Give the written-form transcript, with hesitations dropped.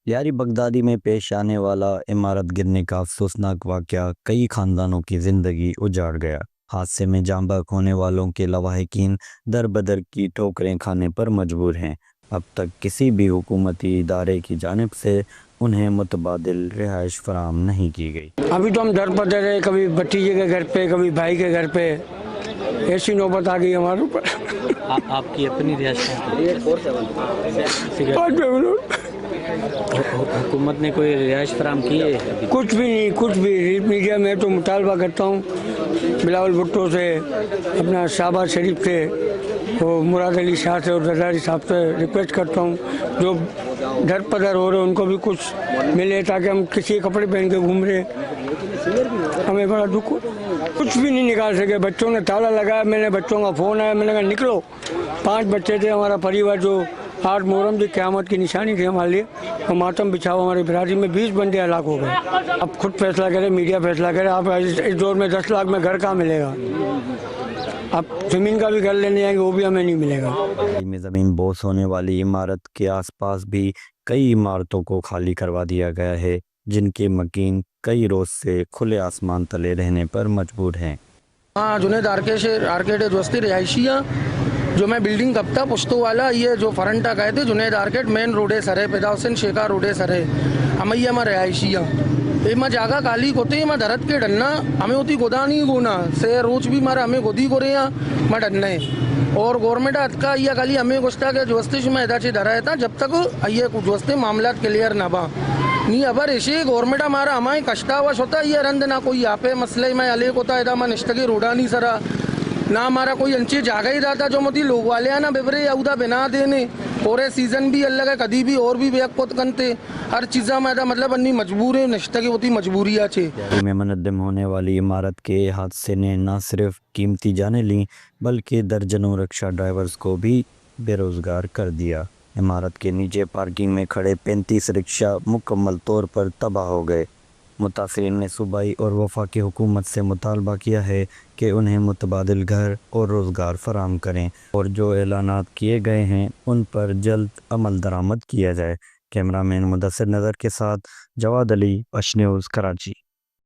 यारी बगदादी में पेश आने वाला इमारत गिरने का अफसोसनाक वाक़या कई खानदानों की ज़िंदगी उजाड़ गया। हादसे में जाँ बहक होने वालों के लवाहिकीन दर बदर की ठोकरें खाने पर मजबूर हैं। अब तक किसी भी हुकूमती इदारे की जानिब से उन्हें मुतबादिल रिहाइश फराहम नहीं की गई। अभी तो हम दर बदर है, कभी भतीजे के घर पे, कभी भाई के घर पे, ऐसी नौबत आ गई हमारे ऊपर। आपकी अपनी रिहाइश हुकूमत ने कोई रिहाइश फराहम की है? कुछ भी नहीं, कुछ भी। मीडिया में तो मुतालबा करता हूँ बिलावल भुट्टो से, अपना शहबाज शरीफ से, वो मुराद अली शाह से और जरदारी साहब से रिक्वेस्ट करता हूँ जो दर पदर हो रहे उनको भी कुछ मिले, ताकि हम किसी कपड़े पहन के घूम रहे। हमें बड़ा दुख हो, कुछ भी नहीं निकाल सके। बच्चों ने ताला लगाया, मैंने बच्चों का फ़ोन आया, मैंने कहा निकलो। 5 बच्चे थे हमारा परिवार, जो 8 मुहर्रम की क़यामत की निशानी थी हमारे लिए। हम मातम बिछाओ, हमारी बिरादरी में 20 बंदे हलाक हो गए। अब खुद फैसला करें, मीडिया फैसला करे। आप इस दौर में 10 लाख में घर कहाँ मिलेगा? अब ज़मीन का भी घर लेने जाएंगे, वो भी हमें नहीं मिलेगा। में ज़मीन बोस होने वाली इमारत के आसपास भी कई इमारतों को खाली करवा दिया गया है, जिनके मकीन कई रोज से खुले आसमान तले रहने पर मजबूर हैं। हाँ, जुनेद आर्केड दोस्ती रिहायशियाँ जो मैं बिल्डिंग कप्ता पुश्तो वाला, ये जो फरंटा गए थे जुनेद आर्केड मेन रोडे सर है, पैदा हुसैन शेखा रोडे सर है। अमैया में रिहायशियाँ एमा जागा काली कोते मैं धरत के डन्ना हमें होती गोदा नहीं गोना से रोज भी मारा हमें गोदी को रहे मैं डन्ने और गवर्नमेंट अतका या खाली हमें गोस्ता के जोस्तिश में इधर से धरा था जब तक ये जोस्ते मामला क्लियर ना बा नहीं। अबर ऐसे गवर्नमेंट हमारा हमारे कष्टावश होता ये रंद ना कोई यहाँ पे मसले में अलेक होता है मैं निष्ठगी रोड़ा नहीं सरा ना हमारा कोई अंचे जागा ही रहा था जो मोदी लोग वाले हैं ना बेबरे यहूदा बना देने पूरे सीजन भी अलग है कभी भी और भी बेक पोत करते हर चीज़ा में मतलब अन्नी मजबूर है निष्ठा की होती मजबूरी है। में मुनद्दम होने वाली इमारत के हादसे ने न सिर्फ कीमती जानें लीं बल्कि दर्जनों रिक्शा ड्राइवर्स को भी बेरोजगार कर दिया। इमारत के नीचे पार्किंग में खड़े 35 रिक्शा मुकम्मल तौर पर तबाह हो गए। मुतासरीन ने सूबाई और वफाकी हुकूमत से मुतालबा किया है कि उन्हें मुतबादिल घर और रोज़गार फराहम करें और जो ऐलानात किए गए हैं उन पर जल्द अमल दरामद किया जाए। कैमरामैन मुदस्सिर नज़र के साथ जवाद अली, पश न्यूज़, कराची।